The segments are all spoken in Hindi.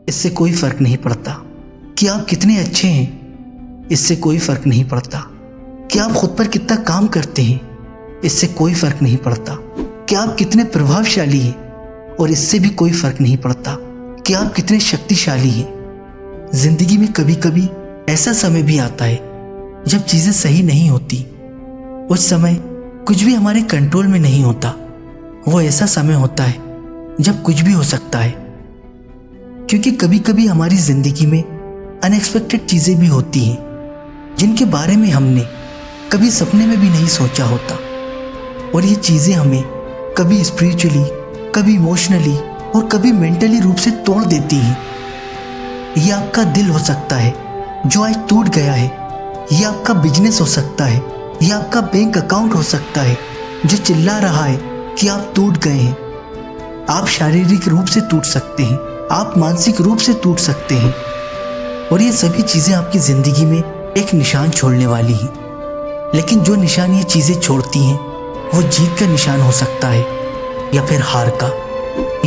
इससे कोई फर्क नहीं पड़ता। कि आप कितने अच्छे हैं, इससे कोई फर्क नहीं पड़ता। कि आप खुद पर कितना काम करते हैं, इससे कोई फर्क नहीं पड़ता। कि आप कितने प्रभावशाली हैं, और इससे भी कोई फर्क नहीं पड़ता कि आप कितने शक्तिशाली हैं। जिंदगी में कभी कभी ऐसा समय भी आता है जब चीजें सही नहीं होती। उस समय कुछ भी हमारे कंट्रोल में नहीं होता। वो ऐसा समय होता है जब कुछ भी हो सकता है, क्योंकि कभी कभी हमारी जिंदगी में अनएक्सपेक्टेड चीजें भी होती हैं जिनके बारे में हमने कभी सपने में भी नहीं सोचा होता। और ये चीजें हमें कभी स्पिरिचुअली, कभी इमोशनली और कभी मेंटली रूप से तोड़ देती हैं। ये आपका दिल हो सकता है जो आज टूट गया है, ये आपका बिजनेस हो सकता है, ये आपका बैंक अकाउंट हो सकता है जो चिल्ला रहा है कि आप टूट गए हैं। आप शारीरिक रूप से टूट सकते हैं, आप मानसिक रूप से टूट सकते हैं, और ये सभी चीजें आपकी जिंदगी में एक निशान छोड़ने वाली हैं। लेकिन जो निशान ये चीजें छोड़ती हैं वो जीत का निशान हो सकता है या फिर हार का।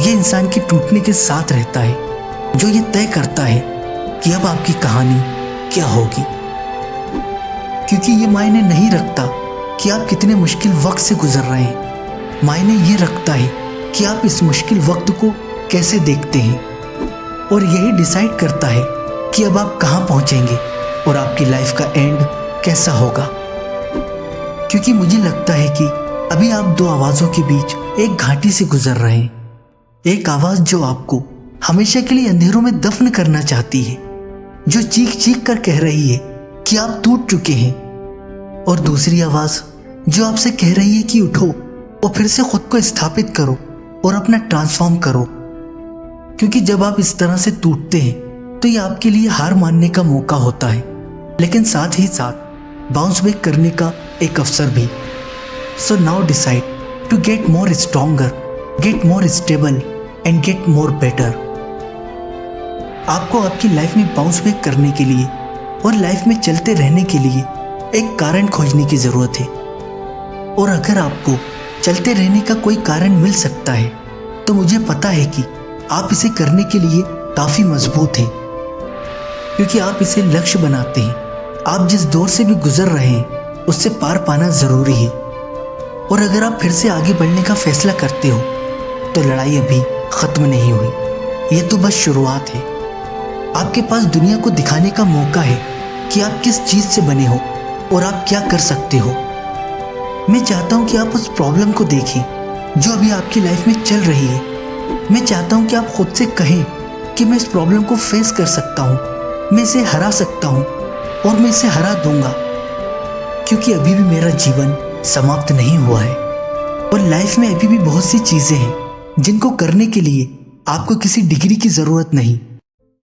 ये इंसान के टूटने के साथ रहता है जो ये तय करता है कि अब आपकी कहानी क्या होगी। क्योंकि ये मायने नहीं रखता कि आप कितने मुश्किल वक्त से गुजर रहे हैं, मायने ये रखता है कि आप इस मुश्किल वक्त को कैसे देखते हैं। और यही डिसाइड करता है कि अब आप कहाँ पहुंचेंगे और आपकी लाइफ का एंड कैसा होगा। क्योंकि मुझे लगता है कि अभी आप दो आवाज़ों के बीच एक घाटी से गुजर रहे हैं। एक आवाज़ जो आपको हमेशा के लिए अंधेरों में दफन करना चाहती है, जो चीख चीख कर कह रही है कि आप टूट चुके हैं, और दूसरी आवाज़ जो आपसे कह रही है कि उठो और फिर से खुद को स्थापित करो और अपना ट्रांसफॉर्म करो। क्योंकि जब आप इस तरह से टूटते हैं तो ये आपके लिए हार मानने का मौका होता है, लेकिन साथ ही साथ बाउंस बैक करने का एक अवसर भी। So now decide to get more stronger, get more stable and get more better. आपको आपकी लाइफ में बाउंस बैक करने के लिए और लाइफ में चलते रहने के लिए एक कारण खोजने की जरूरत है। और अगर आपको चलते रहने का कोई कारण मिल सकता है तो मुझे पता है कि आप इसे करने के लिए काफी मजबूत हैं, क्योंकि आप इसे लक्ष्य बनाते हैं। आप जिस दौर से भी गुजर रहे हैं उससे पार पाना जरूरी है। और अगर आप फिर से आगे बढ़ने का फैसला करते हो तो लड़ाई अभी खत्म नहीं हुई, ये तो बस शुरुआत है। आपके पास दुनिया को दिखाने का मौका है कि आप किस चीज से बने हो और आप क्या कर सकते हो। मैं चाहता हूं कि आप उस प्रॉब्लम को देखें जो अभी आपकी लाइफ में चल रही है। मैं चाहता हूं कि आप खुद से कहें कि मैं इस प्रॉब्लम को फेस कर सकता हूं, मैं इसे हरा सकता हूं और मैं इसे हरा दूंगा। क्योंकि अभी भी मेरा जीवन समाप्त नहीं हुआ है और लाइफ में अभी भी बहुत सी चीजें हैं जिनको करने के लिए आपको किसी डिग्री की जरूरत नहीं,